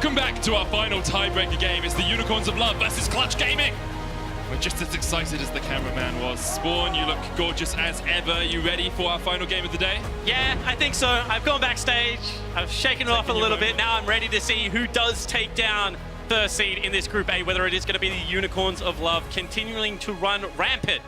Welcome back to our final tiebreaker game. It's the Unicorns of Love versus Clutch Gaming. We're just as excited as the cameraman was. Spawn, you look gorgeous as ever. You ready for our final game of the day? Yeah, I think so. I've gone backstage. I've shaken it off a little bit. Now I'm ready to see who does take down first seed in this Group A, whether it is going to be the Unicorns of Love continuing to run rampant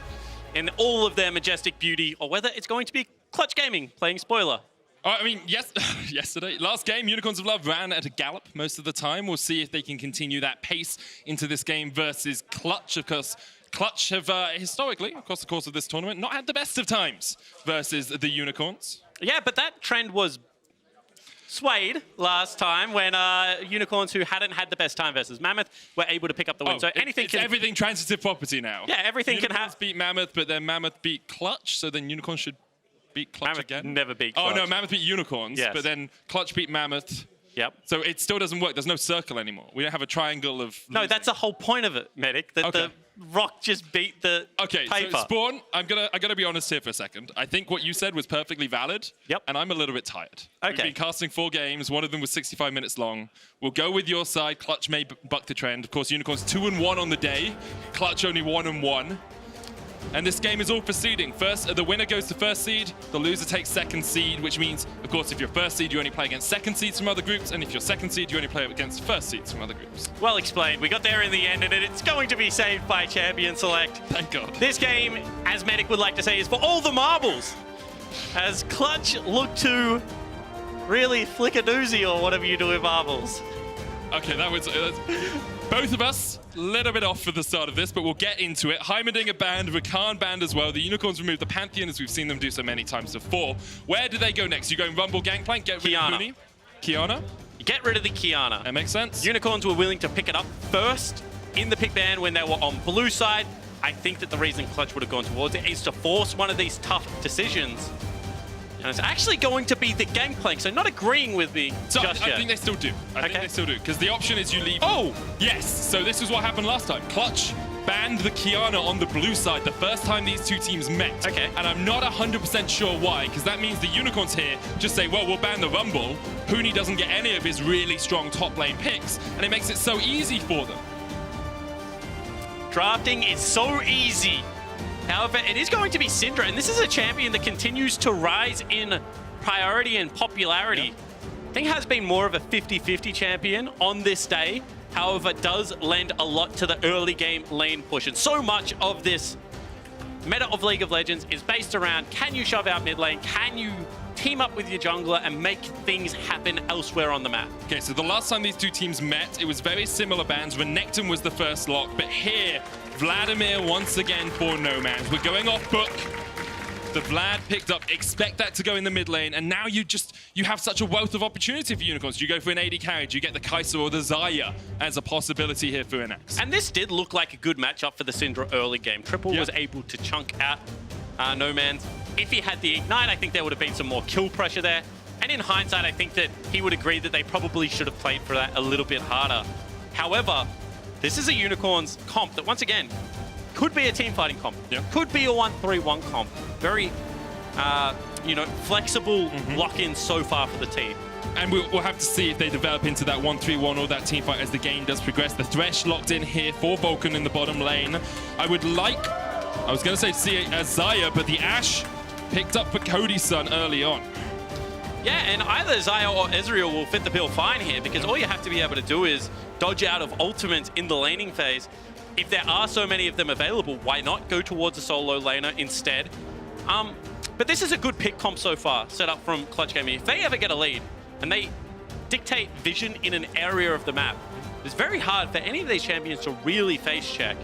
in all of their majestic beauty, or whether it's going to be Clutch Gaming playing spoiler. I mean, yes, yesterday, last game, Unicorns of Love ran at a gallop most of the time. We'll see if they can continue that pace into this game versus Clutch. Of course, Clutch have historically, across the course of this tournament, not had the best of times versus the Unicorns. Yeah, but that trend was swayed last time when Unicorns, who hadn't had the best time versus Mammoth, were able to pick up the win. So anything it's everything transitive property now. Yeah, everything can happen. Unicorns beat Mammoth, but then Mammoth beat Clutch, so then Unicorns should beat Clutch Mammoth again. Never beat Clutch. Oh no, Mammoth beat Unicorns, yes. but then Clutch beat Mammoth. Yep. So it still doesn't work. There's no circle anymore. We don't have a triangle of losing. No, that's the whole point of it, Medic. That the rock just beat the paper. So Spawn, I gotta be honest here for a second. I think what you said was perfectly valid. Yep. And I'm a little bit tired. Okay. We've been casting 4 games. One of them was 65 minutes long. We'll go with your side. Clutch may buck the trend. Of course, Unicorns 2-1 on the day. Clutch only 1-1. And this game is all for seeding. First, the winner goes to first seed, the loser takes second seed, which means, of course, if you're first seed, you only play against second seeds from other groups, and if you're second seed, you only play against first seeds from other groups. Well explained. We got there in the end, and it's going to be saved by Champion Select. Thank God. This game, as Medic would like to say, is for all the marbles. As Clutch look to really flick a doozy or whatever you do with marbles. Okay, that was... both of us, a little bit off for the start of this, but we'll get into it. Heimerdinger banned, Rakan banned as well. The Unicorns removed the Pantheon, as we've seen them do so many times before. Where do they go next? You going Rumble Gangplank, get rid of Huni? Kiana? You get rid of the Kiana. That makes sense. Unicorns were willing to pick it up first in the pick ban when they were on blue side. I think that the reason Clutch would have gone towards it is to force one of these tough decisions. And it's actually going to be the Gangplank, so not agreeing with me so just I yet. think they still do. I think they still do, because the option is you leave... Oh! Yes! So this is what happened last time. Clutch banned the Kiana on the blue side the first time these two teams met. Okay. And I'm not 100% sure why, because that means the Unicorns here just say, well, we'll ban the Rumble. Huni doesn't get any of his really strong top lane picks, and it makes it so easy for them. Drafting is so easy. However, it is going to be Syndra, and this is a champion that continues to rise in priority and popularity. Yep. I think has been more of a 50-50 champion on this day. However, does lend a lot to the early game lane push. And so much of this meta of League of Legends is based around, can you shove out mid lane? Can you team up with your jungler and make things happen elsewhere on the map? Okay, so the last time these two teams met, it was very similar bans. Renekton was the first lock, but here, Vladimir once again for Nomanz. We're going off book. The Vlad picked up, expect that to go in the mid lane, and now you have such a wealth of opportunity for Unicorns. Do you go for an AD carry? Do you get the Kaiser or the Xayah as a possibility here for Innaxe? And this did look like a good matchup for the Syndra early game. Triple was able to chunk out Nomanz. If he had the Ignite, I think there would have been some more kill pressure there. And in hindsight, I think that he would agree that they probably should have played for that a little bit harder. However, this is a Unicorns comp that, once again, could be a team fighting comp. Could be a 1-3-1 comp. Very, flexible lock-in so far for the team. And we'll have to see if they develop into that 1-3-1 or that team fight as the game does progress. The Thresh locked in here for Vulcan in the bottom lane. I was going to say see Xayah, but the Ashe picked up for Cody Sun early on. Yeah, and either Xayah or Ezreal will fit the bill fine here, because all you have to be able to do is dodge out of ultimates in the laning phase. If there are so many of them available, why not go towards a solo laner instead? But this is a good pick comp so far, set up from Clutch Gaming. If they ever get a lead and they dictate vision in an area of the map, it's very hard for any of these champions to really face check.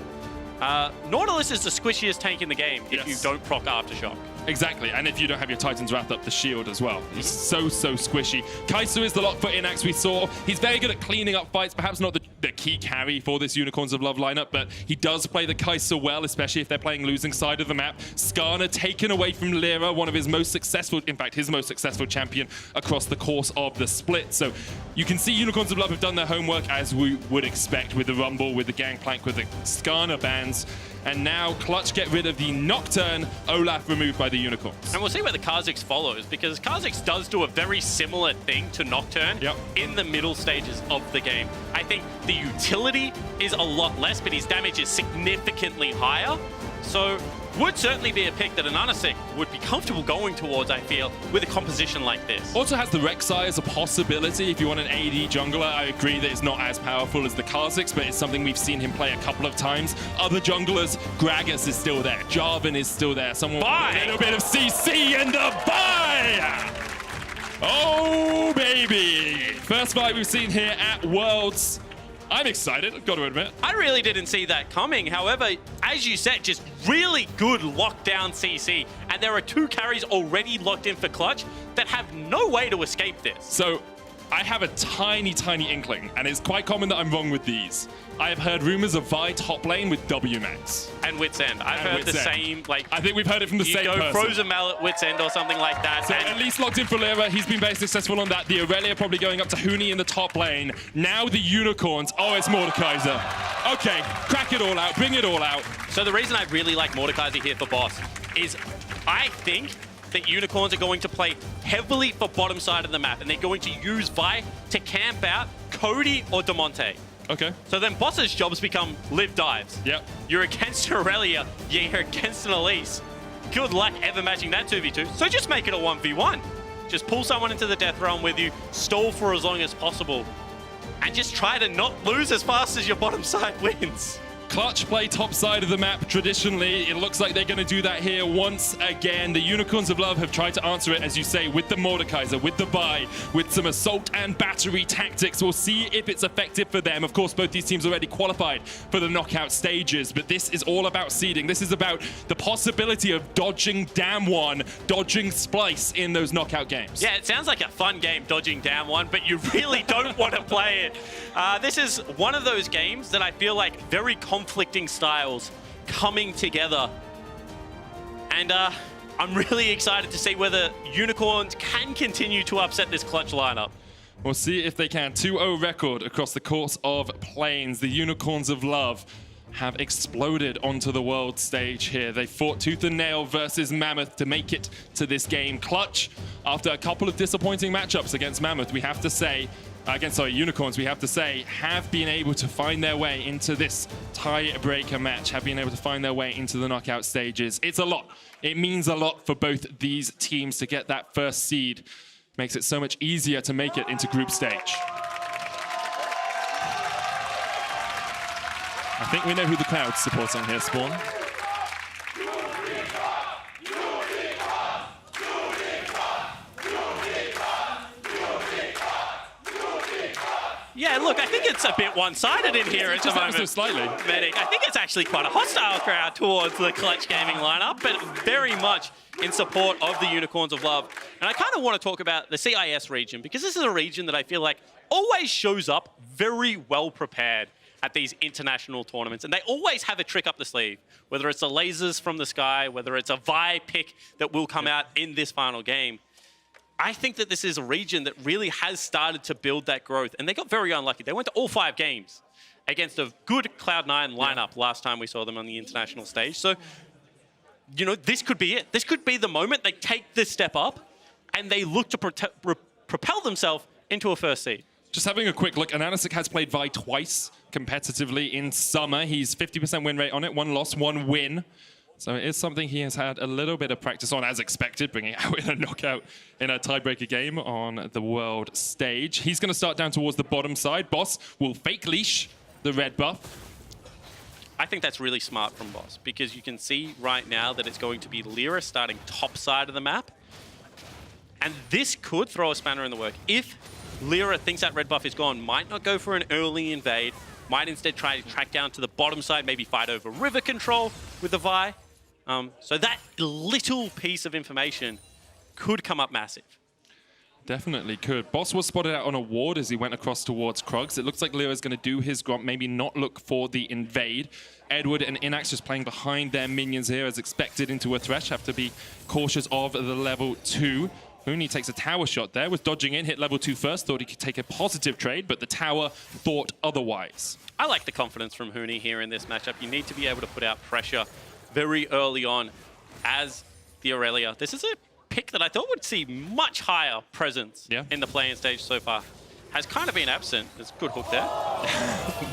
Nautilus is the squishiest tank in the game if you don't proc Aftershock. Exactly, and if you don't have your Titans wrapped up the shield as well. He's so squishy. Kaiser is the lock for Innaxe we saw. He's very good at cleaning up fights, perhaps not the key carry for this Unicorns of Love lineup, but he does play the Kaiser well, especially if they're playing losing side of the map. Skarner taken away from Lira, one of his most successful, in fact, his most successful champion across the course of the split. So you can see Unicorns of Love have done their homework as we would expect with the Rumble, with the Gangplank, with the Skarner bans. And now Clutch get rid of the Nocturne, Olaf removed by the Unicorns. And we'll see where the AHaHaCiK follows, because AHaHaCiK does do a very similar thing to Nocturne in the middle stages of the game. I think the utility is a lot less, but his damage is significantly higher. So would certainly be a pick that an AHaHaCiK would be comfortable going towards, I feel, with a composition like this. Also has the Rek'Sai as a possibility. If you want an AD jungler, I agree that it's not as powerful as the AHaHaCiK, but it's something we've seen him play a couple of times. Other junglers, Gragas is still there, Jarvan is still there. Someone with a little bit of CC and a buy! Oh, baby! First fight we've seen here at Worlds. I'm excited, I've got to admit. I really didn't see that coming. However, as you said, just really good lockdown CC. And there are 2 carries already locked in for Clutch that have no way to escape this. So I have a tiny, tiny inkling, and it's quite common that I'm wrong with these. I have heard rumors of Vi top lane with W max. And Wits End. I've heard the same, like... I think we've heard it from the same person. You go Frozen Mallet, Wits End, or something like that. So Elise locked in for Lira. He's been very successful on that. The Irelia probably going up to Huni in the top lane. Now the Unicorns. Oh, it's Mordekaiser. Okay, crack it all out. Bring it all out. So the reason I really like Mordekaiser here for boss is I think that Unicorns are going to play heavily for bottom side of the map, and they're going to use Vi to camp out Cody or Damonte. Okay. So then boss's jobs become live dives. Yep. You're against Irelia, you're against an Elise. Good luck ever matching that 2v2. So just make it a 1v1. Just pull someone into the death realm with you, stall for as long as possible, and just try to not lose as fast as your bottom side wins. Clutch play top side of the map traditionally. It looks like they're going to do that here once again. The Unicorns of Love have tried to answer it, as you say, with the Mordekaiser, with the buy, with some assault and battery tactics. We'll see if it's effective for them. Of course, both these teams already qualified for the knockout stages, but this is all about seeding. This is about the possibility of dodging Damwon, dodging Splice in those knockout games. Yeah, it sounds like a fun game, dodging Damwon, but you really don't want to play it. This is one of those games that I feel like very conflicting styles coming together. And I'm really excited to see whether Unicorns can continue to upset this Clutch lineup. We'll see if they can. 2-0 record across the course of Plains. The Unicorns of Love have exploded onto the world stage here. They fought tooth and nail versus Mammoth to make it to this game. Clutch, after a couple of disappointing matchups against Mammoth, we have to say, Unicorns, we have to say, have been able to find their way into this tiebreaker match, have been able to find their way into the knockout stages. It's a lot. It means a lot for both these teams to get that first seed. Makes it so much easier to make it into group stage. I think we know who the crowd's supporting here, Spawn. Yeah, look, I think it's a bit one-sided in here at the moment. So slightly. Medic. I think it's actually quite a hostile crowd towards the Clutch Gaming lineup, but very much in support of the Unicorns of Love. And I kind of want to talk about the CIS region, because this is a region that I feel like always shows up very well prepared at these international tournaments, and they always have a trick up the sleeve, whether it's the lasers from the sky, whether it's a Vi pick that will come out in this final game. I think that this is a region that really has started to build that growth, and they got very unlucky. They went to all 5 games against a good Cloud9 lineup last time we saw them on the international stage. So, you know, this could be it. This could be the moment they take this step up and they look to propel themselves into a first seed. Just having a quick look, AHaHaCiK has played Vi twice competitively in summer. He's 50% win rate on it, 1 loss, 1 win. So it is something he has had a little bit of practice on, as expected, bringing out in a knockout in a tiebreaker game on the world stage. He's going to start down towards the bottom side. Boss will fake leash the red buff. I think that's really smart from Boss, because you can see right now that it's going to be Lira starting top side of the map. And this could throw a spanner in the work. If Lira thinks that red buff is gone, might not go for an early invade, might instead try to track down to the bottom side, maybe fight over river control with the Vi. So that little piece of information could come up massive. Definitely could. Boss was spotted out on a ward as he went across towards Krugs. It looks like Lira's going to do his gromp, maybe not look for the invade. Edward and Innaxe just playing behind their minions here as expected into a Thresh. Have to be cautious of the level 2. Huni takes a tower shot there, was dodging in, hit level 2 first, thought he could take a positive trade, but the tower thought otherwise. I like the confidence from Huni here in this matchup. You need to be able to put out pressure very early on as the Irelia. This is a pick that I thought would see much higher presence in the playing stage so far. Has kind of been absent. There's a good hook there.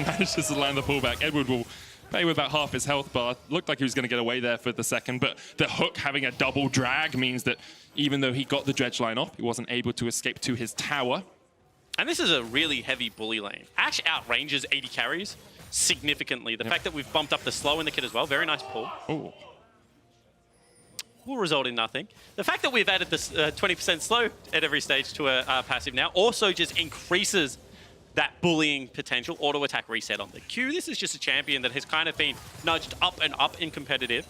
Manages to land the pullback. Edward will play with about half his health bar. Looked like he was going to get away there for the second, but the hook having a double drag means that even though he got the dredge line off, he wasn't able to escape to his tower. And this is a really heavy bully lane. Ashe outranges 80 carries significantly. The fact that we've bumped up the slow in the kit as well, very nice pull. Ooh. Will result in nothing. The fact that we've added this 20% slow at every stage to a passive now also just increases that bullying potential. Auto attack reset on the Q. This is just a champion that has kind of been nudged up and up in competitive.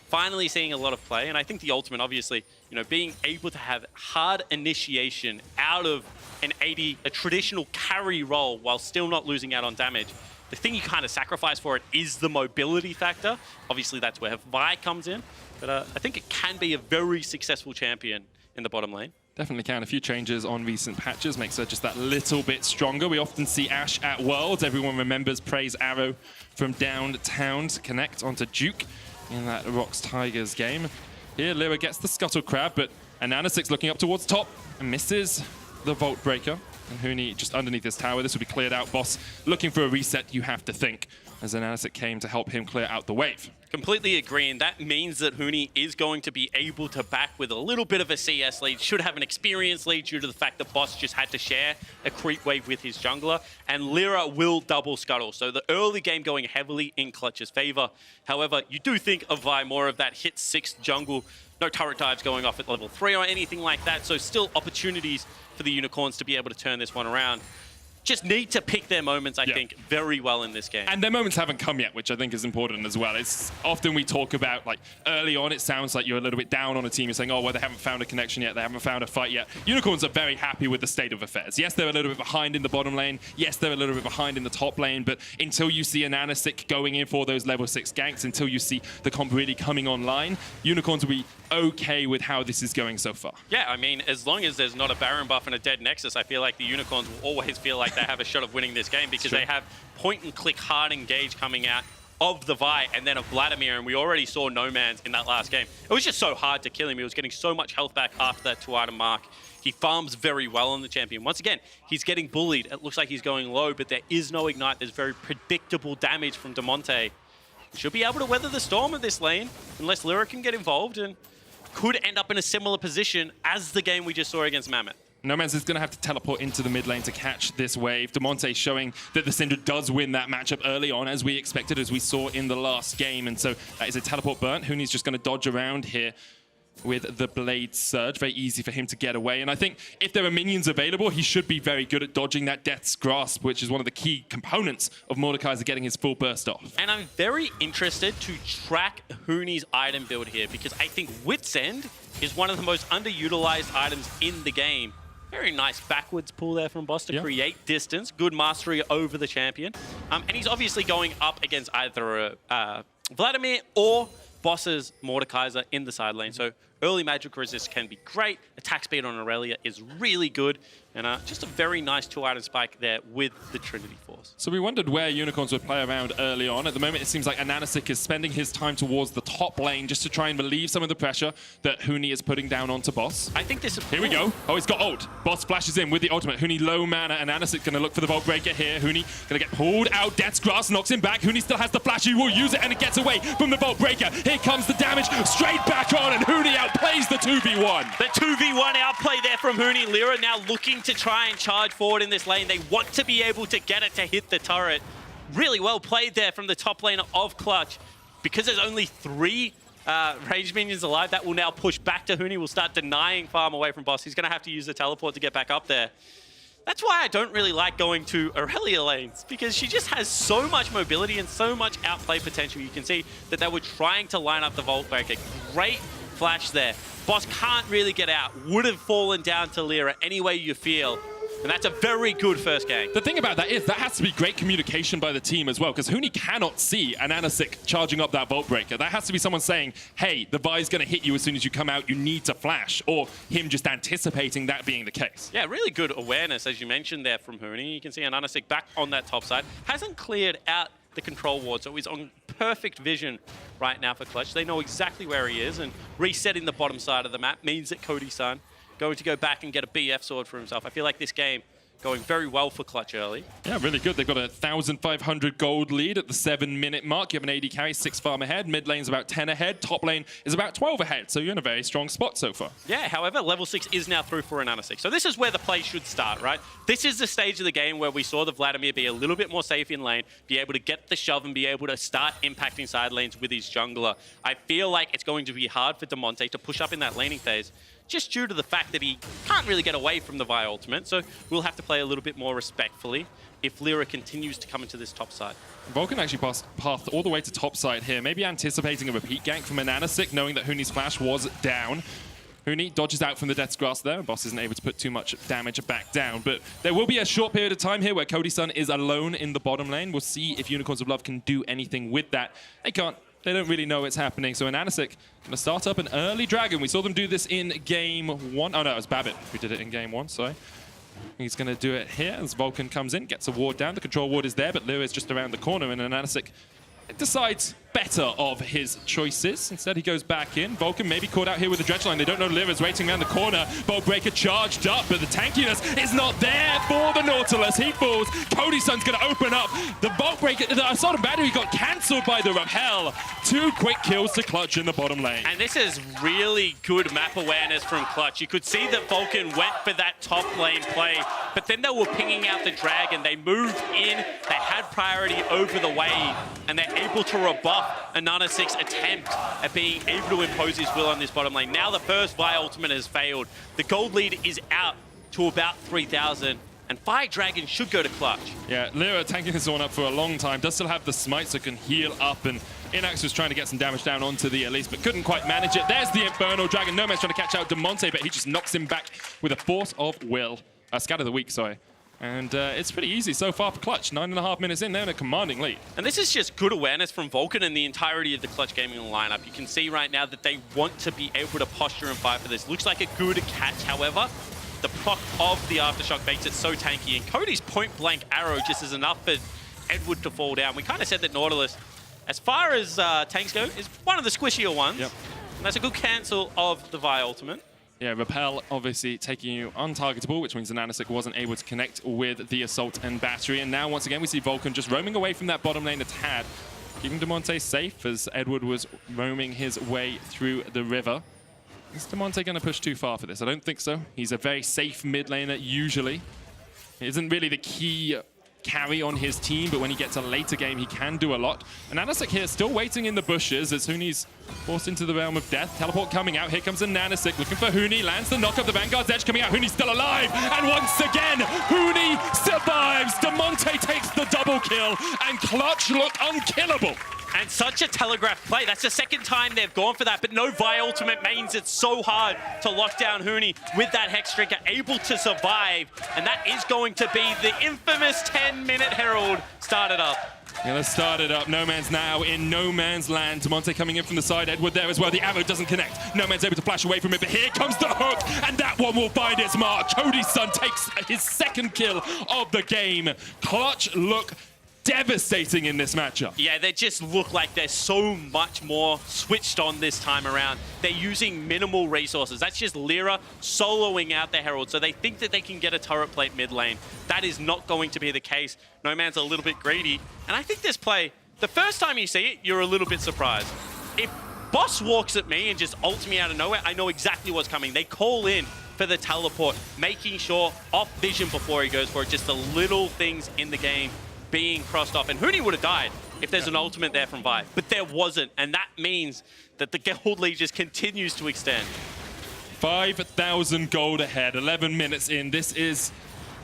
Finally seeing a lot of play, and I think the ultimate, obviously, you know, being able to have hard initiation out of a traditional carry role while still not losing out on damage. The thing you kind of sacrifice for it is the mobility factor. Obviously, that's where Vi comes in. But I think it can be a very successful champion in the bottom lane. Definitely can. A few changes on recent patches makes her just that little bit stronger. We often see Ashe at Worlds. Everyone remembers Prey's arrow from downtown to connect onto Duke in that Rocks Tigers game. Here, Lira gets the Scuttle Crab, but AHaHaCiK's looking up towards top and misses the Vault Breaker. And Huni just underneath his tower. This will be cleared out. Boss looking for a reset, you have to think, as AHaHaCiK came to help him clear out the wave. Completely agree, and that means that Huni is going to be able to back with a little bit of a CS lead, should have an experience lead due to the fact that Boss just had to share a creep wave with his jungler, and Lira will double scuttle. So the early game going heavily in Clutch's favor. However, you do think of Vi more of that hit 6 jungle, no turret dives going off at level 3 or anything like that, so still opportunities for the Unicorns to be able to turn this one around. Just need to pick their moments, I think, very well in this game. And their moments haven't come yet, which I think is important as well. It's often we talk about, like, early on, it sounds like you're a little bit down on a team. You're saying, oh, well, they haven't found a connection yet. They haven't found a fight yet. Unicorns are very happy with the state of affairs. Yes, they're a little bit behind in the bottom lane. Yes, they're a little bit behind in the top lane. But until you see AHaHaCiK going in for those level 6 ganks, until you see the comp really coming online, Unicorns will be okay with how this is going so far. Yeah, I mean, as long as there's not a Baron buff and a dead Nexus, I feel like the Unicorns will always feel like they have a shot of winning this game because they have point-and-click hard engage coming out of the Vi and then of Vladimir, and we already saw Nomanz in that last game. It was just so hard to kill him. He was getting so much health back after that 2-item mark. He farms very well on the champion. Once again, he's getting bullied. It looks like he's going low, but there is no ignite. There's very predictable damage from Damonte. He should be able to weather the storm of this lane unless Lira can get involved and could end up in a similar position as the game we just saw against Mammoth. Nomanz is going to have to teleport into the mid lane to catch this wave. Damonte showing that the Syndra does win that matchup early on, as we expected, as we saw in the last game. And so that is a teleport burn. Huni's just going to dodge around here with the Blade Surge. Very easy for him to get away. And I think if there are minions available, he should be very good at dodging that Death's Grasp, which is one of the key components of Mordekaiser getting his full burst off. And I'm very interested to track Huni's item build here, because I think Wit's End is one of the most underutilized items in the game. Very nice backwards pull there from Boss to create distance. Good mastery over the champion. And he's obviously going up against either Vladimir or Boss's Mordekaiser in the side lane. So early magic resist can be great. Attack speed on Irelia is really good. And just a very nice 2-item spike there with the Trinity Force. So we wondered where Unicorns would play around early on. At the moment, it seems like AHaHaCiK is spending his time towards the top lane just to try and relieve some of the pressure that Huni is putting down onto Boss. I think this is... Here we go. Oh, he's got ult. Boss flashes in with the ultimate. Huni low mana. AHaHaCiK going to look for the Vault Breaker here. Huni going to get pulled out. Death's Grasp knocks him back. Huni still has the flash. He will use it, and it gets away from the Vault Breaker. Here comes the damage. Straight back on, and Huni outplays the 2v1. The 2v1 outplay there from Huni. Lira now looking to try and charge forward in this lane. They want to be able to get it to hit the turret. Really well played there from the top lane of Clutch. Because there's only 3 ranged minions alive, that will now push back to Huni. Will start denying farm away from Boss. He's going to have to use the teleport to get back up there. That's why I don't really like going to Irelia lanes, because she just has so much mobility and so much outplay potential. You can see that they were trying to line up the Vault Breaker. Great flash there. Boss can't really get out. Would have fallen down to Lira any way you feel. And that's a very good first game. The thing about that is that has to be great communication by the team as well, because Huni cannot see an AHaHaCiK charging up that Vault Breaker. That has to be someone saying, hey, the Vi's going to hit you as soon as you come out, you need to flash, or him just anticipating that being the case. Yeah, really good awareness, as you mentioned there from Huni. You can see an AHaHaCiK back on that top side. Hasn't cleared out the control ward, so he's on perfect vision right now for Clutch. They know exactly where he is, and resetting the bottom side of the map means that Cody Sun going to go back and get a BF sword for himself. I feel like this game going very well for Clutch early. Yeah, really good. They've got a 1,500 gold lead at the 7-minute mark. You have an AD carry, 6 farm ahead. Mid lane's about 10 ahead. Top lane is about 12 ahead. So you're in a very strong spot so far. Yeah, however, level 6 is now through for an AHaHaCiK. So this is where the play should start, right? This is the stage of the game where we saw the Vladimir be a little bit more safe in lane, be able to get the shove and be able to start impacting side lanes with his jungler. I feel like it's going to be hard for Damonte to push up in that laning phase, just due to the fact that he can't really get away from the Vi ultimate, so we'll have to play a little bit more respectfully if Lira continues to come into this top side. Vulcan actually passed all the way to top side here, maybe anticipating a repeat gank from an AHaHaCiK, knowing that Huni's flash was down. Huni dodges out from the Death's Grasp there. Boss isn't able to put too much damage back down, but there will be a short period of time here where Cody Sun is alone in the bottom lane. We'll see if Unicorns of Love can do anything with that. They can't. They don't really know what's happening. So an AHaHaCiK going to start up an early dragon. We saw them do this in game 1. Oh, no, it was Babbitt who did it in game 1, sorry. He's going to do it here as Vulcan comes in, gets a ward down. The control ward is there, but Lira is just around the corner, and an AHaHaCiK decides better of his choices. Instead, he goes back in. Vulcan maybe caught out here with the dredge line. They don't know Lira's waiting around the corner. Bolt Breaker charged up, but the tankiness is not there for the Nautilus. He falls. Cody Sun's going to open up. The Bolt Breaker, the Assault and Battery got cancelled by the Rappel. 2 quick kills to Clutch in the bottom lane. And this is really good map awareness from Clutch. You could see that Vulcan went for that top lane play, but then they were pinging out the dragon. They moved in. They had priority over the wave, and they're able to rebuff an AHaHaCiK's attempt at being able to impose his will on this bottom lane. Now the first Vi ultimate has failed. The gold lead is out to about 3,000, and Fire Dragon should go to Clutch. Yeah, Lira tanking this one up for a long time. Does still have the smite, so can heal up, and Innaxe was trying to get some damage down onto the Elise, but couldn't quite manage it. There's the Infernal Dragon. Nomanz trying to catch out Damonte, but he just knocks him back with a force of will. Scatter the weak, sorry. And it's pretty easy so far for Clutch. 9.5 minutes in, they're in a commanding lead. And this is just good awareness from Vulcan and the entirety of the Clutch Gaming lineup. You can see right now that they want to be able to posture and fight for this. Looks like a good catch, however. The proc of the Aftershock makes it so tanky, and Cody's point-blank arrow just is enough for Edward to fall down. We kind of said that Nautilus, as far as tanks go, is one of the squishier ones. Yep. And that's a good cancel of the Vi ultimate. Yeah, Rappel obviously taking you untargetable, which means an AHaHaCiK wasn't able to connect with the Assault and Battery. And now, once again, we see Vulcan just roaming away from that bottom lane that's had, keeping Damonte safe as Edward was roaming his way through the river. Is Damonte going to push too far for this? I don't think so. He's a very safe mid laner, usually. He isn't really the key carry on his team, but when he gets a later game, he can do a lot. And AHaHaCiK here still waiting in the bushes as Huni's forced into the realm of death. Teleport coming out. Here comes an AHaHaCiK looking for Huni. Lands the knock of the Vanguard's Edge coming out. Huni's still alive. And once again, Huni survives. Damonte takes the double kill, and Clutch look unkillable. And such a telegraphed play. That's the second time they've gone for that, but no Vi ultimate means it's so hard to lock down Huni with that Hex Drinker, able to survive. And that is going to be the infamous 10-minute Herald started up. Yeah, let's start it up. Nomanz now in no man's land. Damonte coming in from the side. Edward there as well. The arrow doesn't connect. Nomanz able to flash away from it, but here comes the hook, and that one will find its mark. Cody Sun takes his second kill of the game. Clutch look devastating in this matchup. Yeah, they just look like they're so much more switched on this time around. They're using minimal resources. That's just Lira soloing out the Herald, so they think that they can get a turret plate mid lane. That is not going to be the case. Nomanz a little bit greedy, and I think this play, the first time you see it, you're a little bit surprised. If Boss walks at me and just ults me out of nowhere, I know exactly what's coming. They call in for the teleport, making sure off vision before he goes for it. Just the little things in the game being crossed off. And Huni would have died if there's an ultimate there from Vi, but there wasn't. And that means that the gold lead just continues to extend. 5,000 gold ahead, 11 minutes in. This is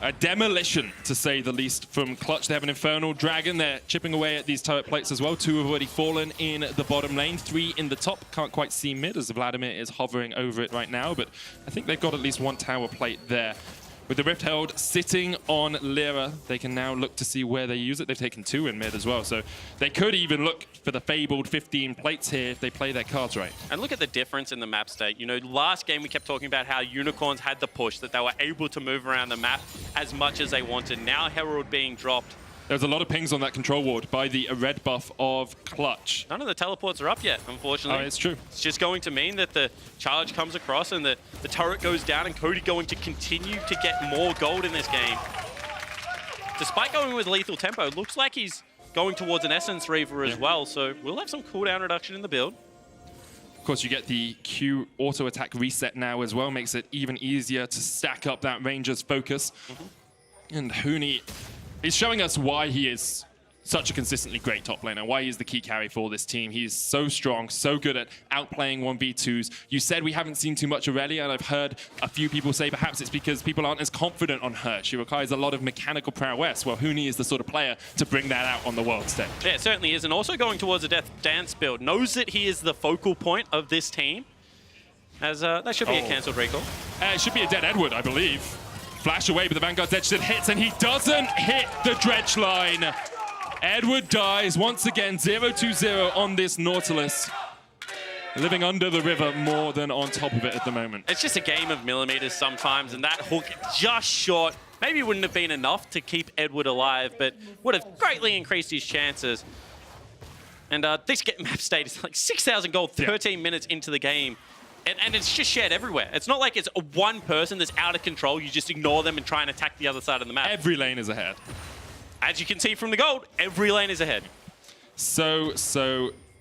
a demolition, to say the least, from Clutch. They have an Infernal Dragon. They're chipping away at these turret plates as well. 2 have already fallen in the bottom lane. 3 in the top. Can't quite see mid as Vladimir is hovering over it right now, but I think they've got at least 1 tower plate there. With the Rift Herald sitting on Lira, they can now look to see where they use it. They've taken 2 in mid as well, so they could even look for the fabled 15 plates here if they play their cards right. And look at the difference in the map state. You know, last game we kept talking about how Unicorns had the push, that they were able to move around the map as much as they wanted. Now Herald being dropped. There's a lot of pings on that control ward by the red buff of Clutch. None of the teleports are up yet, unfortunately. Oh, it's true. It's just going to mean that the charge comes across and the turret goes down, and Cody going to continue to get more gold in this game. Despite going with lethal tempo, it looks like he's going towards an Essence Reaver as well, so we'll have some cooldown reduction in the build. Of course, you get the Q auto attack reset now as well, makes it even easier to stack up that Ranger's focus. And Huni is showing us why he is such a consistently great top laner, why he's the key carry for this team. He's so strong, so good at outplaying 1v2s. You said we haven't seen too much Irelia, and I've heard a few people say perhaps it's because people aren't as confident on her. She requires a lot of mechanical prowess. Well, Huni is the sort of player to bring that out on the world stage. Yeah, it certainly is, and also going towards a Death Dance build. Knows that he is the focal point of this team. As that should be a cancelled recall. It should be a dead Edward, I believe. Flash away, but the Vanguard's Edge still hits, and he doesn't hit the dredge line. Edward dies once again, 0-2-0 on this Nautilus. Living under the river more than on top of it at the moment. It's just a game of millimeters sometimes, and that hook just short. Maybe wouldn't have been enough to keep Edward alive, but would have greatly increased his chances. And this map state is like 6,000 gold 13 minutes into the game. And it's just shared everywhere. It's not like it's one person that's out of control. You just ignore them and try and attack the other side of the map. Every lane is ahead. As you can see from the gold, every lane is ahead. So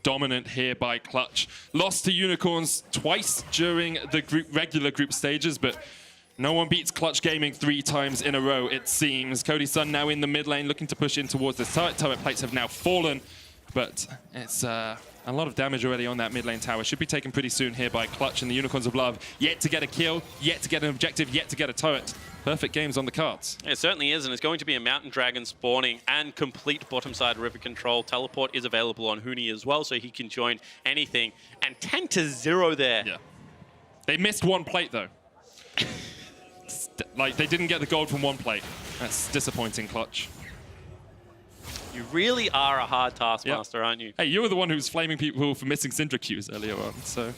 dominant here by Clutch. Lost to Unicorns twice during the regular group stages, but no one beats Clutch Gaming 3 times in a row, it seems. Cody Sun now in the mid lane, looking to push in towards the turret. Turret plates have now fallen, but it's a lot of damage already on that mid lane tower. Should be taken pretty soon here by Clutch and the Unicorns of Love. Yet to get a kill, yet to get an objective, yet to get a turret. Perfect games on the cards. It certainly is, and it's going to be a Mountain Dragon spawning and complete bottom side river control. Teleport is available on Huni as well, so he can join anything. And 10-0 there. Yeah. They missed 1 plate, though. Like, they didn't get the gold from 1 plate. That's disappointing, Clutch. You really are a hard taskmaster, aren't you? Hey, you were the one who was flaming people for missing Syndra Qs earlier on, so...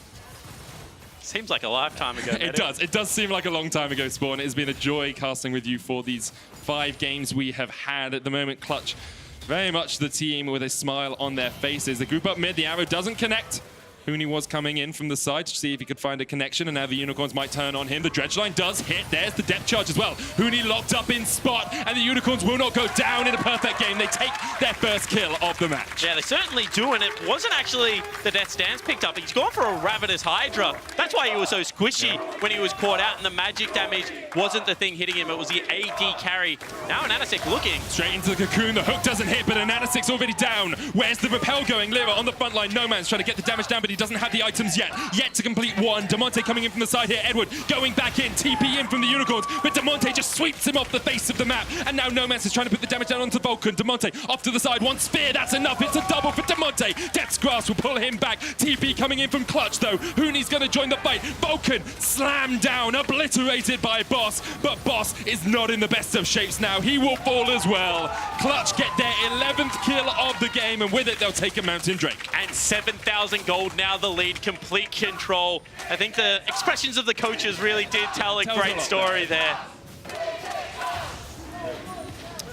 Seems like a lifetime ago. It does. It does seem like a long time ago, Spawn. It has been a joy casting with you for these 5 games we have had at the moment. Clutch, very much the team with a smile on their faces. The group up mid, the arrow doesn't connect. Huni was coming in from the side to see if he could find a connection, and now the Unicorns might turn on him. The dredge line does hit. There's the depth charge as well. Huni locked up in spot, and the Unicorns will not go down in a perfect game. They take their first kill of the match. Yeah, they certainly do, and it wasn't actually the Death Stance picked up. He's gone for a Ravenous Hydra. That's why he was so squishy when he was caught out, and the magic damage wasn't the thing hitting him. It was the AD carry. Now an AHaHaCiK looking. Straight into the cocoon. The hook doesn't hit, but an AHaHaCiK's already down. Where's the repel going? Lira on the front line. Nomanz trying to get the damage down, but he doesn't have the items yet to complete 1. Damonte coming in from the side here. Edward going back in. TP in from the Unicorns, but Damonte just sweeps him off the face of the map. And now Nomanz is trying to put the damage down onto Vulcan. Damonte off to the side. 1 spear, that's enough. It's a double for Damonte. Death's Grasp will pull him back. TP coming in from Clutch, though. Huni's going to join the fight. Vulcan slammed down, obliterated by Boss, but Boss is not in the best of shapes now. He will fall as well. Clutch get their 11th kill of the game, and with it, they'll take a Mountain Drake. And 7,000 gold now the lead. Complete control. I think the expressions of the coaches really did tell a great story there.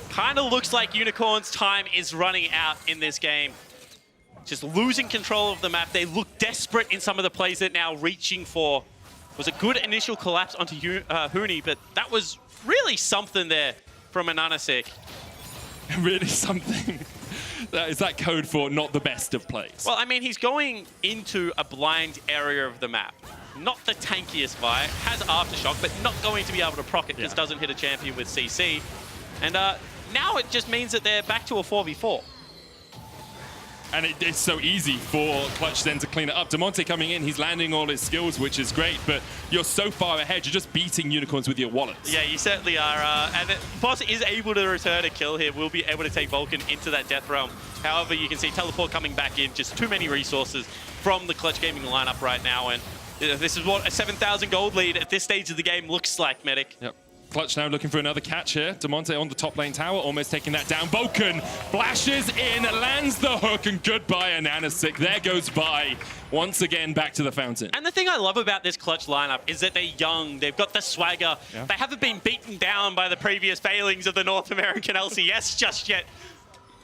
Kind of looks like Unicorn's time is running out in this game. Just losing control of the map. They look desperate in some of the plays they're now reaching for. It was a good initial collapse onto Huni, but that was really something there from an AHaHaCiK. Really something. Is that code for not the best of plays? Well, I mean, he's going into a blind area of the map. Not the tankiest Vi. Has Aftershock, but not going to be able to proc it because doesn't hit a champion with CC. And now it just means that they're back to a 4v4. And it's so easy for Clutch then to clean it up. Damonte coming in, he's landing all his skills, which is great, but you're so far ahead, you're just beating Unicorns with your wallets. Yeah, you certainly are. And Boss is able to return a kill here. We'll be able to take Vulcan into that death realm. However, you can see Teleport coming back in. Just too many resources from the Clutch Gaming lineup right now. And this is what a 7,000 gold lead at this stage of the game looks like, Medic. Yep. Clutch now looking for another catch here. Damonte on the top lane tower, almost taking that down. Vulcan flashes in, lands the hook, and goodbye AHaHaCiK. There goes by. Once again, back to the fountain. And the thing I love about this Clutch lineup is that they're young, they've got the swagger, they haven't been beaten down by the previous failings of the North American LCS just yet.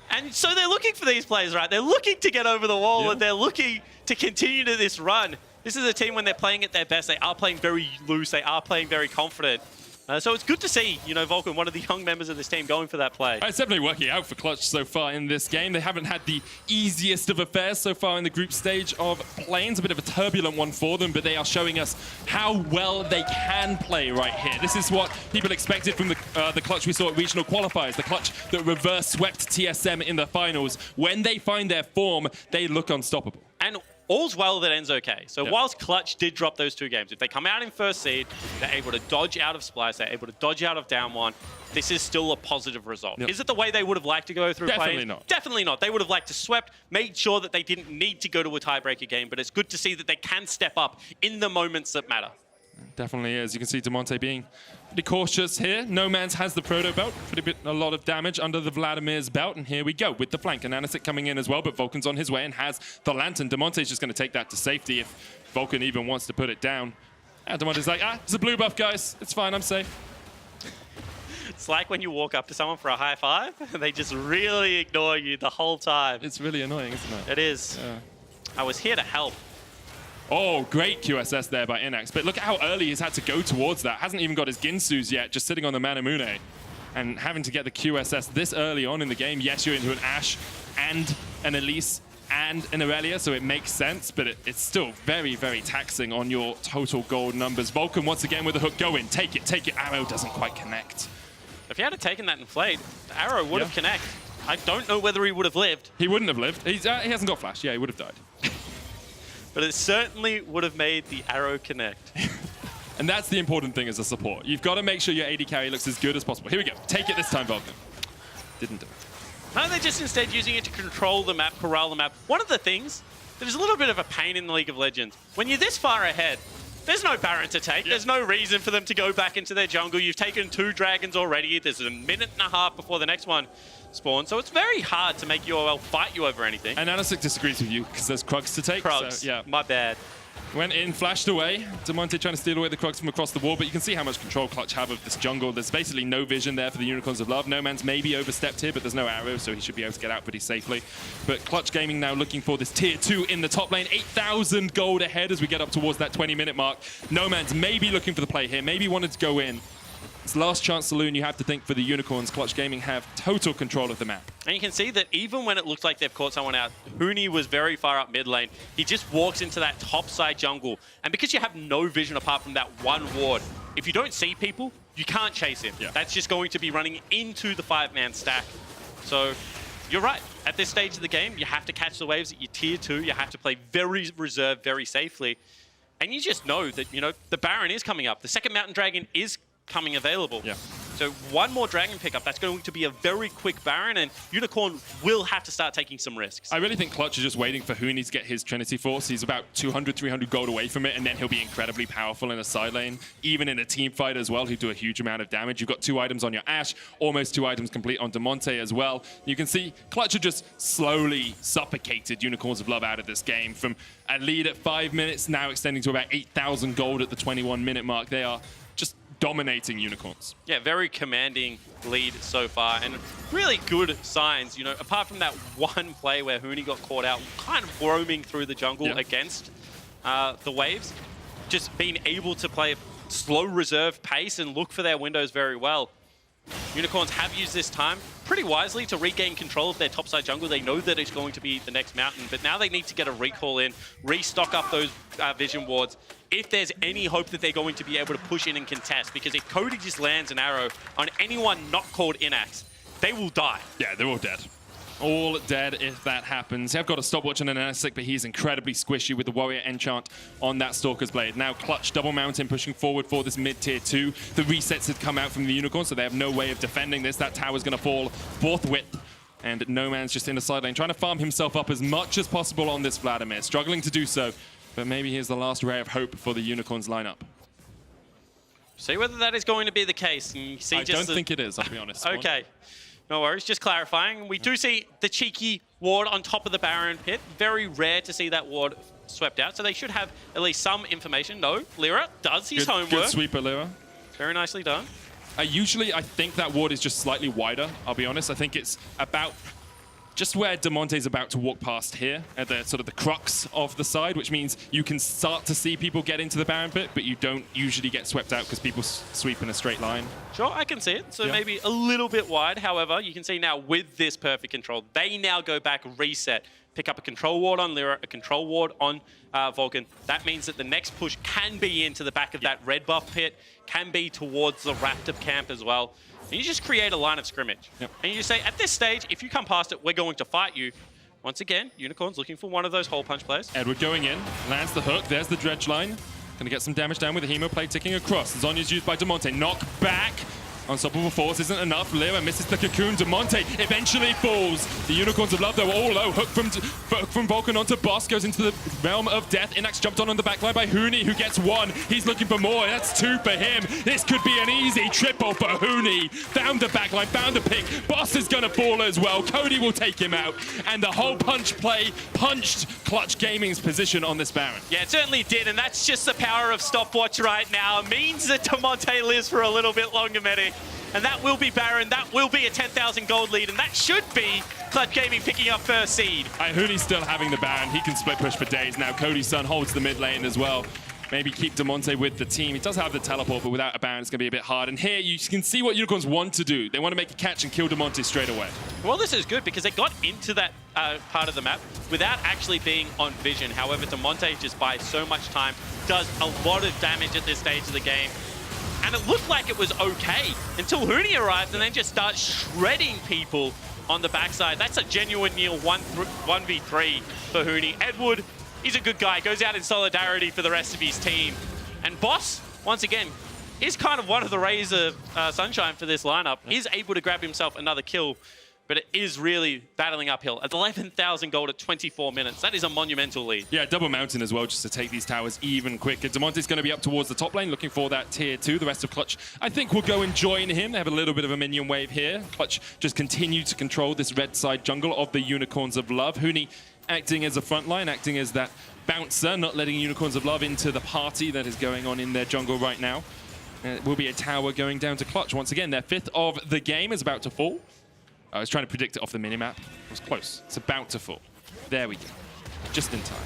And so they're looking for these players, right? They're looking to get over the wall, and they're looking to continue to this run. This is a team when they're playing at their best, they are playing very loose, they are playing very confident. So it's good to see, you know, Vulcan, one of the young members of this team, going for that play. It's definitely working out for Clutch so far in this game. They haven't had the easiest of affairs so far in the group stage of playing. A bit of a turbulent one for them, but they are showing us how well they can play right here. This is what people expected from the Clutch we saw at regional qualifiers, the Clutch that reverse swept TSM in the finals. When they find their form, they look unstoppable. And all's well that ends okay. So whilst Clutch did drop those 2 games, if they come out in first seed, they're able to dodge out of Splice, they're able to dodge out of down 1, this is still a positive result. Is it the way they would have liked to go through Definitely playing? not. Definitely not. They would have liked to swept, made sure that they didn't need to go to a tiebreaker game, but it's good to see that they can step up in the moments that matter. Definitely is. You can see Damonte being pretty cautious here. Nomanz has the proto belt, a lot of damage under the Vladimir's belt, and here we go with the flank. And AHaHaCiK coming in as well, but Vulcan's on his way and has the lantern. Damonte's just going to take that to safety if Vulcan even wants to put it down. And Damonte's like, it's a blue buff, guys. It's fine, I'm safe. It's like when you walk up to someone for a high five, and they just really ignore you the whole time. It's really annoying, isn't it? It is. Yeah. I was here to help. Oh, great QSS there by Innaxe. But look at how early he's had to go towards that. Hasn't even got his Ginsus yet, just sitting on the Manamune. And having to get the QSS this early on in the game. Yes, you're into an Ashe and an Elise and an Irelia, so it makes sense, but it's still very, very taxing on your total gold numbers. Vulcan once again with the hook. Go in, take it. Arrow doesn't quite connect. If he had taken that inflate, the arrow would have connected. I don't know whether he would have lived. He wouldn't have lived. He hasn't got flash. Yeah, he would have died. But it certainly would have made the arrow connect. And that's the important thing as a support. You've got to make sure your AD carry looks as good as possible. Here we go. Take it this time, Vulcan. Didn't do it. No, they're just instead using it to control the map, corral the map. One of the things that is a little bit of a pain in the League of Legends, when you're this far ahead, there's no Baron to take. There's no reason for them to go back into their jungle. You've taken 2 dragons already. There's a minute and a half before the next one spawns. So it's very hard to make UOL fight you over anything. And AHaHaCiK disagrees with you because there's Krugs to take. Krugs, so, yeah. my bad. Went in, flashed away. Damonte trying to steal away the Krugs from across the wall, but you can see how much control Clutch have of this jungle. There's basically no vision there for the Unicorns of Love. Nomanz maybe overstepped here, but there's no arrow, so he should be able to get out pretty safely. But Clutch Gaming now looking for this tier 2 in the top lane. 8,000 gold ahead as we get up towards that 20-minute mark. Nomanz maybe looking for the play here, maybe wanted to go in. It's last chance saloon, you have to think, for the Unicorns. Clutch Gaming have total control of the map. And you can see that even when it looks like they've caught someone out, Huni was very far up mid lane. He just walks into that top side jungle. And because you have no vision apart from that one ward, if you don't see people, you can't chase him. Yeah. That's just going to be running into the 5-man stack. So you're right. At this stage of the game, you have to catch the waves at your tier 2. You have to play very reserved, very safely. And you just know that, you know, the Baron is coming up. The second Mountain Dragon is coming available. Yeah. So one more dragon pickup, that's going to be a very quick Baron, and Unicorn will have to start taking some risks. I really think Clutch is just waiting for Huni to get his Trinity Force. He's about 200, 300 gold away from it, and then he'll be incredibly powerful in a side lane, even in a team fight as well, who do a huge amount of damage. You've got 2 items on your Ashe, almost 2 items complete on Damonte as well. You can see Clutch have just slowly suffocated Unicorns of Love out of this game from a lead at 5 minutes, now extending to about 8,000 gold at the 21-minute mark. They are just dominating Unicorns. Yeah, very commanding lead so far, and really good signs, you know, apart from that one play where Huni got caught out, kind of roaming through the jungle against the waves, just being able to play slow reserve pace and look for their windows very well. Unicorns have used this time pretty wisely to regain control of their topside jungle. They know that it's going to be the next mountain, but now they need to get a recall in, restock up those vision wards, if there's any hope that they're going to be able to push in and contest, because if Cody just lands an arrow on anyone not called Innaxe, they will die. Yeah, they're all dead. All dead if that happens. I've got a stopwatch on an AHaHaCiK, but he's incredibly squishy with the Warrior Enchant on that Stalker's Blade. Now Clutch double mountain pushing forward for this mid-tier 2. The resets have come out from the Unicorn, so they have no way of defending this. That tower's going to fall forthwith. And Nomanz just in the side lane, trying to farm himself up as much as possible on this Vladimir. Struggling to do so, but maybe here's the last ray of hope for the Unicorns lineup. See whether that is going to be the case. And you see I don't think it is, I'll be honest. Okay. No worries, just clarifying. We do see the cheeky ward on top of the Baron pit. Very rare to see that ward swept out, so they should have at least some information. No, Lira does his homework. Good sweeper, Lira. Very nicely done. Usually, I think that ward is just slightly wider, I'll be honest. I think it's about just where Damonte is about to walk past here, at the sort of the crux of the side, which means you can start to see people get into the Baron pit, but you don't usually get swept out because people sweep in a straight line. Sure, I can see it. So Yeah. maybe a little bit wide. However, you can see now with this perfect control, they now go back, reset, pick up a control ward on Lira, a control ward on Vulcan. That means that the next push can be into the back of that red buff pit, can be towards the Raptor camp as well. And you just create a line of scrimmage. Yep. And you just say, at this stage, if you come past it, we're going to fight you. Once again, Unicorn's looking for one of those hole punch players. Edward going in, lands the hook, there's the dredge line. Gonna get some damage down with the Hemo play ticking across. Zonya's used by Damonte, knock back. Unstoppable force isn't enough. Lira misses the cocoon. Damonte eventually falls. The Unicorns of Love, though, all low. Hook from Vulcan onto Boss, goes into the realm of death. Innaxe jumped on the backline by Huni, who gets one. He's looking for more. That's two for him. This could be an easy triple for Huni. Found the backline, found the pick. Boss is gonna fall as well. Cody will take him out. And the whole punch play punched Clutch Gaming's position on this Baron. Yeah, it certainly did, and that's just the power of stopwatch right now. It means that Damonte lives for a little bit longer, Medic. And that will be Baron, that will be a 10,000 gold lead, and that should be Clutch Gaming picking up first seed. Huni's still having the Baron. He can split push for days now. Cody Sun holds the mid lane as well. Maybe keep Damonte with the team. He does have the teleport, but without a Baron, it's going to be a bit hard. And here, you can see what Unicorns want to do. They want to make a catch and kill Damonte straight away. Well, this is good because they got into that part of the map without actually being on vision. However, Damonte just buys so much time, does a lot of damage at this stage of the game. And it looked like it was okay until Huni arrived and then just starts shredding people on the backside. That's a genuine near 1v3 for Huni. Edward, he's a good guy, goes out in solidarity for the rest of his team. And Boss, once again, is kind of one of the rays of sunshine for this lineup. Is able to grab himself another kill, but it is really battling uphill. At 11,000 gold at 24 minutes. That is a monumental lead. Yeah, double mountain as well, just to take these towers even quicker. Damonte's going to be up towards the top lane, looking for that tier 2. The rest of Clutch, I think, will go and join him. They have a little bit of a minion wave here. Clutch just continue to control this red side jungle of the Unicorns of Love. Huni acting as a front line, acting as that bouncer, not letting Unicorns of Love into the party that is going on in their jungle right now. It will be a tower going down to Clutch. Once again, their 5th of the game is about to fall. I was trying to predict it off the minimap. It was close. It's about to fall. There we go. Just in time.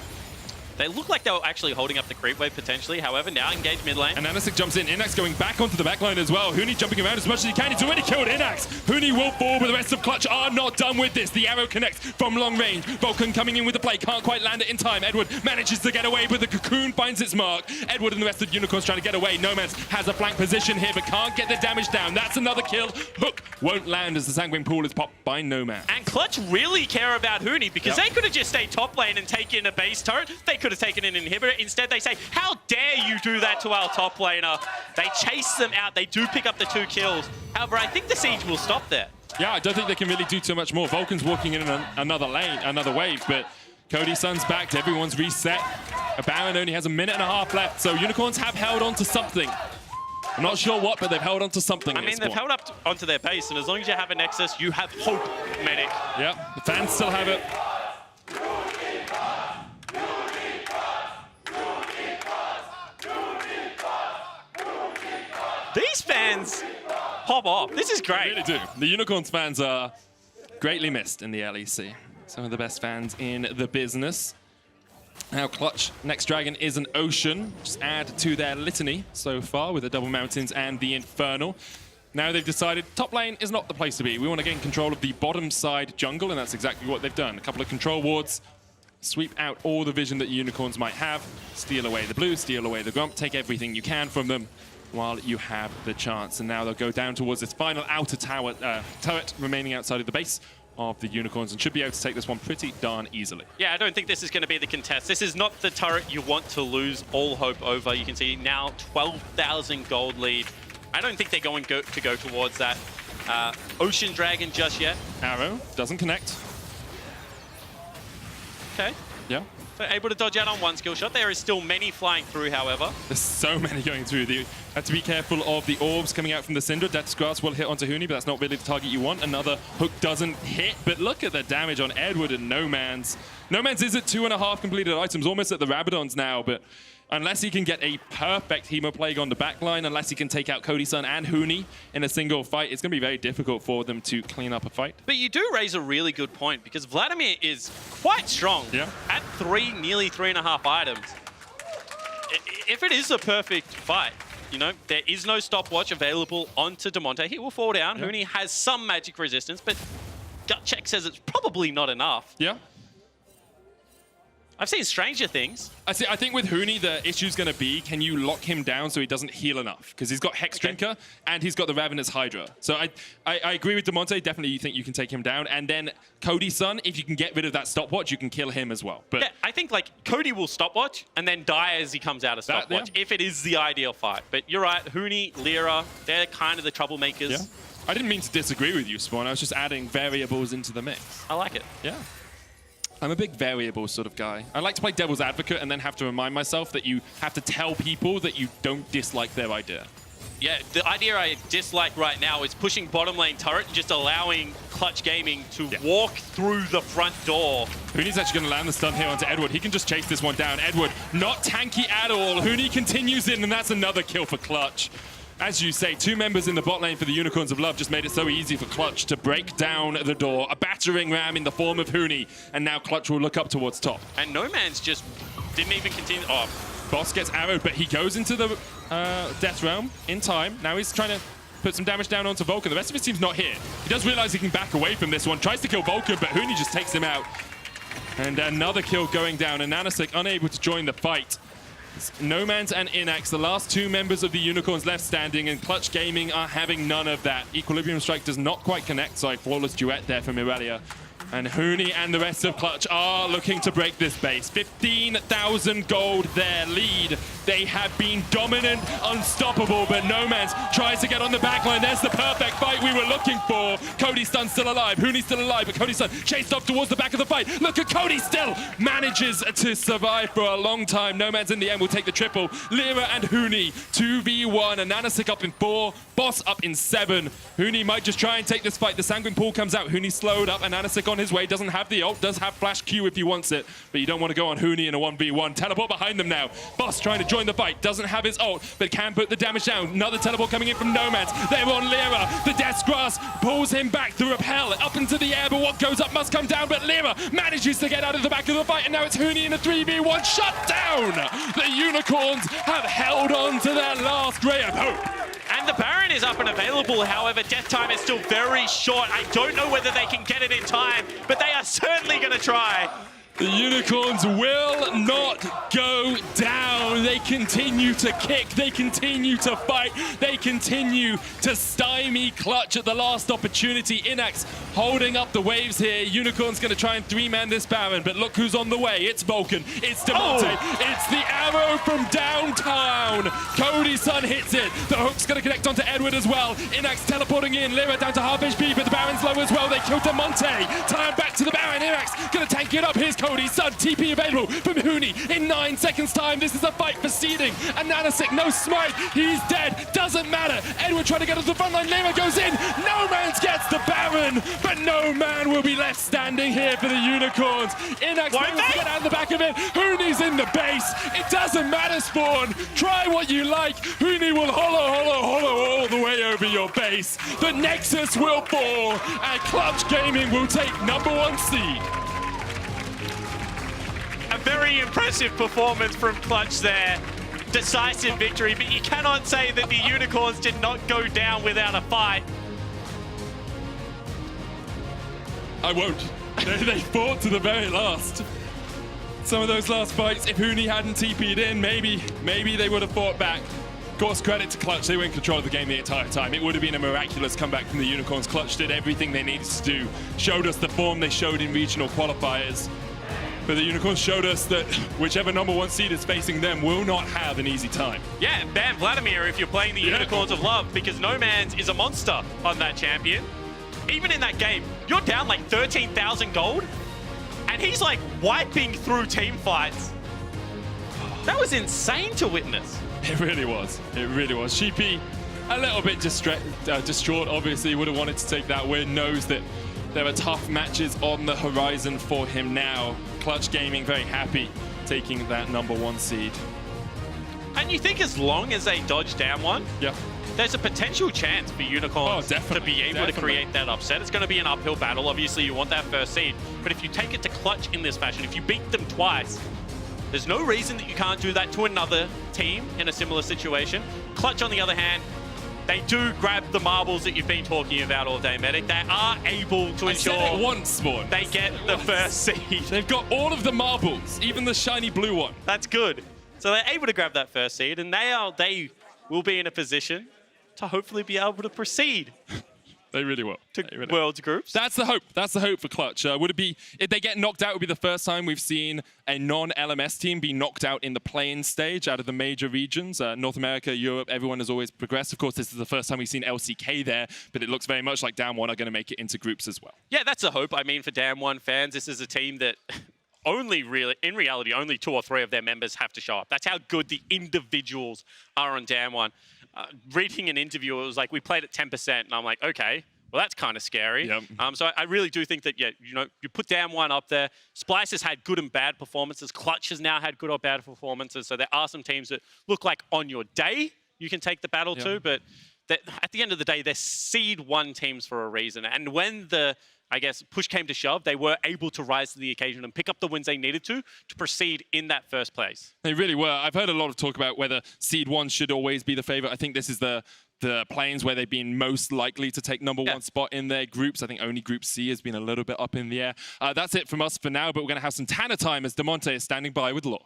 They look like they were actually holding up the creep wave potentially. However, now engage mid lane. And AHaHaCiK jumps in. Innaxe going back onto the backline as well. Huni jumping around as much as he can. He's already killed Innaxe. Huni will fall, but the rest of Clutch are not done with this. The arrow connects from long range. Vulcan coming in with the play. Can't quite land it in time. Edward manages to get away, but the cocoon finds its mark. Edward and the rest of the Unicorns trying to get away. Nomanz has a flank position here, but can't get the damage down. That's another kill. Hook won't land as the Sanguine Pool is popped by Nomanz. And Clutch really care about Huni because they could have just stayed top lane and taken a base turret. They could have taken an inhibitor. Instead, they say, how dare you do that to our top laner? They chase them out. They do pick up the 2 kills. However, I think the siege will stop there. Yeah, I don't think they can really do too much more. Vulcan's walking in another lane, another wave, but Cody Sun's back. Everyone's reset. A Baron only has a minute and a half left, so Unicorns have held on to something. I'm not sure what, but they've held on to something. I mean, they've held up onto their base, and as long as you have a Nexus, you have hope, Medic. Yeah, the fans still have it. These fans pop off. This is great. They really do. The Unicorns fans are greatly missed in the LEC. Some of the best fans in the business. Now Clutch, next dragon is an Ocean. Just add to their litany so far with the Double Mountains and the Infernal. Now they've decided top lane is not the place to be. We want to gain control of the bottom side jungle, and that's exactly what they've done. A couple of control wards, sweep out all the vision that Unicorns might have, steal away the blue, steal away the grump, take everything you can from them while you have the chance. And now they'll go down towards this final outer tower, turret remaining outside of the base of the Unicorns and should be able to take this one pretty darn easily. Yeah, I don't think this is going to be the contest. This is not the turret you want to lose all hope over. You can see now 12,000 gold lead. I don't think they're going to go towards that Ocean Dragon just yet. Arrow doesn't connect. Okay. Yeah. So able to dodge out on one skill shot. There is still many flying through, however. There's so many going through. You have to be careful of the orbs coming out from the Syndra. Death's Grasp will hit onto Huni, but that's not really the target you want. Another hook doesn't hit, but look at the damage on Edward and Nomanz. Nomanz is at 2.5 completed items, almost at the Rabadons now, but unless he can get a perfect Hemoplague on the backline, unless he can take out Cody Sun and Huni in a single fight, it's going to be very difficult for them to clean up a fight. But you do raise a really good point, because Vladimir is quite strong. Yeah. At nearly 3.5 items. If it is a perfect fight, you know, there is no stopwatch available onto Damonte. He will fall down. Yeah. Huni has some magic resistance, but gut check says it's probably not enough. Yeah. I've seen stranger things. I think with Huni, the issue's going to be, can you lock him down so he doesn't heal enough? Because he's got Hex Drinker and he's got the Ravenous Hydra. So I agree with Damonte. Definitely you think you can take him down. And then Cody Sun, if you can get rid of that stopwatch, you can kill him as well. But yeah, I think like Cody will stopwatch and then die as he comes out of stopwatch, if it is the ideal fight. But you're right, Huni, Lira, they're kind of the troublemakers. Yeah. I didn't mean to disagree with you, Spawn. I was just adding variables into the mix. I like it. Yeah. I'm a big variable sort of guy. I like to play devil's advocate and then have to remind myself that you have to tell people that you don't dislike their idea. Yeah, the idea I dislike right now is pushing bottom lane turret and just allowing Clutch Gaming to walk through the front door. Huni's actually going to land the stun here onto Edward. He can just chase this one down. Edward, not tanky at all. Huni continues in, and that's another kill for Clutch. As you say, 2 members in the bot lane for the Unicorns of Love just made it so easy for Clutch to break down the door. A battering ram in the form of Huni, and now Clutch will look up towards top. And Nomanz just didn't even continue. Oh, Boss gets arrowed, but he goes into the Death Realm in time. Now he's trying to put some damage down onto Vulcan. The rest of his team's not here. He does realize he can back away from this one. Tries to kill Vulcan, but Huni just takes him out. And another kill going down, and AHaHaCiK unable to join the fight. Nomanz and Innaxe, the last 2 members of the Unicorns left standing, and Clutch Gaming are having none of that. Equilibrium Strike does not quite connect, so a flawless duet there from Irelia. And Huni and the rest of Clutch are looking to break this base. 15,000 gold their lead. They have been dominant, unstoppable, but Nomanz tries to get on the backline. There's the perfect fight we were looking for. Cody Sun still alive. Huni's still alive, but Cody Sun chased off towards the back of the fight. Look at Cody still manages to survive for a long time. Nomanz in the end will take the triple. Lira and Huni 2v1, and AHaHaCiK up in 4, Boss up in 7. Huni might just try and take this fight. The Sanguine Pool comes out. Huni slowed up, and AHaHaCiK on his way. Doesn't have the ult, does have Flash Q if he wants it, but you don't want to go on Huni in a 1v1. Teleport behind them now. Boss trying to join the fight. Doesn't have his ult, but can put the damage down. Another teleport coming in from Nomanz. They're on Lira. The Death's Grasp pulls him back. The repel up into the air, but what goes up must come down. But Lira manages to get out of the back of the fight, and now it's Huni in a 3v1. Shut down! The Unicorns have held on to their last ray of hope. And the Baron is up and available. However, death time is still very short. I don't know whether they can get it in time, but they are certainly going to try. The Unicorns will not go down. They continue to kick. They continue to fight. They continue to stymie Clutch at the last opportunity. Innaxe holding up the waves here. Unicorn's going to try and 3-man this Baron, but look who's on the way. It's Vulcan. It's Damonte. It's the arrow from downtown. Cody Sun hits it. The hook's going to connect onto Edward as well. Innaxe teleporting in. Lira down to half HP, but the Baron's low as well. They kill Damonte. Time back to the Baron. Innaxe going to tank it up. Here's Cody Sun, TP available from Huni in 9 seconds time. This is a fight for seeding. And AHaHaCiK, no smite. He's dead. Doesn't matter. Edward trying to get to the front line. Lira goes in. Nomanz gets the Baron, but no man will be left standing here for the Unicorns. Innaxe managed to get out of the back of it. Huni's in the base. It doesn't matter, Spawn. Try what you like. Huni will hollow all the way over your base. The Nexus will fall, and Clutch Gaming will take #1 seed. A very impressive performance from Clutch there. Decisive victory, but you cannot say that the Unicorns did not go down without a fight. I won't. They fought to the very last. Some of those last fights, if Huni hadn't TP'd in, maybe they would have fought back. Of course, credit to Clutch. They were in control of the game the entire time. It would have been a miraculous comeback from the Unicorns. Clutch did everything they needed to do. Showed us the form they showed in regional qualifiers. But the Unicorns showed us that whichever #1 seed is facing them will not have an easy time. Yeah, ban Vladimir if you're playing the Unicorns of Love, because Nomanz is a monster on that champion. Even in that game, you're down like 13,000 gold, and And he's like wiping through team fights. That was insane to witness. It really was. It really was. Sheepy, a little bit distraught, obviously. Would have wanted to take that win. Knows that there are tough matches on the horizon for him now. Clutch Gaming very happy taking that #1 seed. And you think as long as they dodge down one, Yeah. there's a potential chance for Unicorns to be able to create that upset. It's going to be an uphill battle. Obviously, you want that first seed. But if you take it to Clutch in this fashion, if you beat them twice, there's no reason that you can't do that to another team in a similar situation. Clutch, on the other hand, they do grab the marbles that you've been talking about all day, Medic. They are able to ensure once, Spawn. they get the first seed. They've got all of the marbles, even the shiny blue one. That's good. So they're able to grab that first seed, and they will be in a position to hopefully be able to proceed They really will. to Worlds groups. That's the hope. That's the hope for Clutch. Would it be, if they get knocked out, it would be the first time we've seen a non-LMS team be knocked out in the play-in stage out of the major regions. North America, Europe, everyone has always progressed. Of course, this is the first time we've seen LCK there, but it looks very much like Damwon are going to make it into groups as well. Yeah, that's a hope. I mean, for Damwon fans, this is a team that in reality, only 2 or 3 of their members have to show up. That's how good the individuals are on Damwon. Reading an interview, it was like, we played at 10%, and I'm like, okay, well, that's kind of scary. Yep. So I really do think that, yeah, you put Damwon up there. Splice has had good and bad performances. Clutch has now had good or bad performances. So there are some teams that look like on your day you can take the battle to, but at the end of the day, they're seed 1 teams for a reason. And when the, I guess, push came to shove, they were able to rise to the occasion and pick up the wins they needed to proceed in that first place. They really were. I've heard a lot of talk about whether seed 1 should always be the favorite. I think this is the planes where they've been most likely to take #1 spot in their groups. I think only Group C has been a little bit up in the air. That's it from us for now, but we're going to have some Tanner time as Damonte is standing by with Law.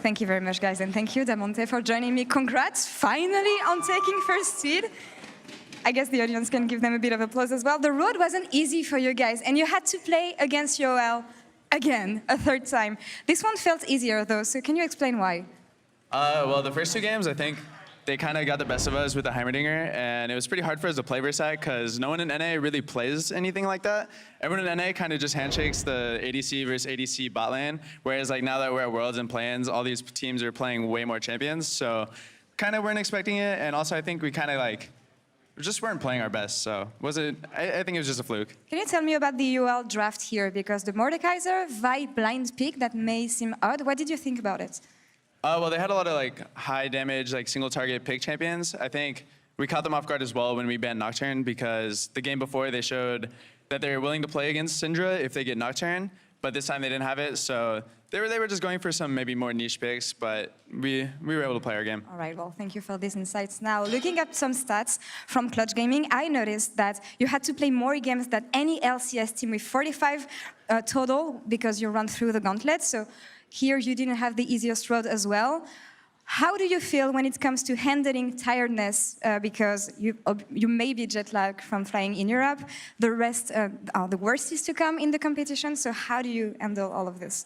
Thank you very much, guys, and thank you, Damonte, for joining me. Congrats, finally, on taking first seed. I guess the audience can give them a bit of applause as well. The road wasn't easy for you guys, and you had to play against UOL again, a 3rd time. This one felt easier, though, so can you explain why? Well, the first 2 games, I think they kind of got the best of us with the Heimerdinger, and it was pretty hard for us to play versus that because no one in NA really plays anything like that. Everyone in NA kind of just handshakes the ADC versus ADC bot lane, whereas like now that we're at Worlds and play-ins, all these teams are playing way more champions, so kind of weren't expecting it, and also I think we kind of like just weren't playing our best, so I think it was just a fluke. Can you tell me about the UOL draft here? Because the Mordekaiser, Vi blind pick, that may seem odd. What did you think about it? Well, they had a lot of like high damage, like single target pick champions. I think we caught them off guard as well when we banned Nocturne because the game before they showed that they're willing to play against Syndra if they get Nocturne, but this time they didn't have it, so they were just going for some maybe more niche picks, but we were able to play our game. All right, well, thank you for these insights. Now, looking at some stats from Clutch Gaming, I noticed that you had to play more games than any LCS team with 45 total because you run through the gauntlet. So here you didn't have the easiest road as well. How do you feel when it comes to handling tiredness? Because you may be jet lagged from flying in Europe. The rest, the worst is to come in the competition. So how do you handle all of this?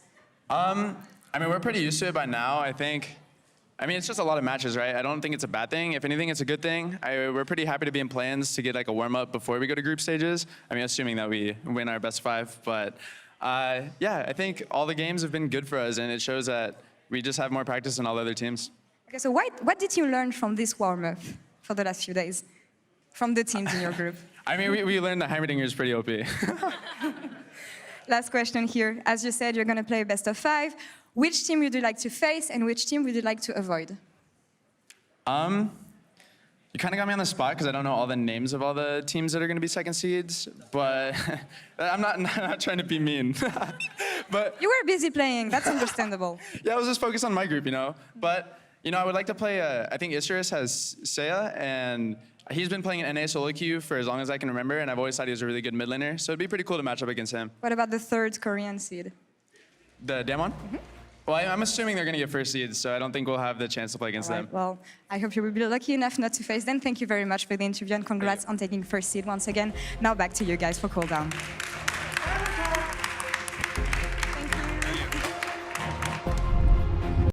I mean, we're pretty used to it by now, I think. I mean, it's just a lot of matches, right? I don't think it's a bad thing. If anything, it's a good thing. We're pretty happy to be in plans to get like a warm-up before we go to group stages. I mean, assuming that we win our best 5. But yeah, I think all the games have been good for us, and it shows that we just have more practice than all other teams. Okay, so what did you learn from this warm-up for the last few days, from the teams in your group? I mean, we learned that Heimerdinger is pretty OP. Last question here. As you said, you're going to play a best of 5. Which team would you like to face, and which team would you like to avoid? You kind of got me on the spot because I don't know all the names of all the teams that are going to be second seeds, but I'm not trying to be mean. But you were busy playing. That's understandable. Yeah, I was just focused on my group, you know. But I would like to play. I think Isurus has Seiya, and he's been playing in NA solo queue for as long as I can remember, and I've always thought he was a really good mid laner. So it'd be pretty cool to match up against him. What about the 3rd Korean seed? The Damon? Mm-hmm. Well, I'm assuming they're going to get first seeds, so I don't think we'll have the chance to play against them. Well, I hope you will be lucky enough not to face them. Thank you very much for the interview, and congrats on taking first seed once again. Now back to you guys for cooldown.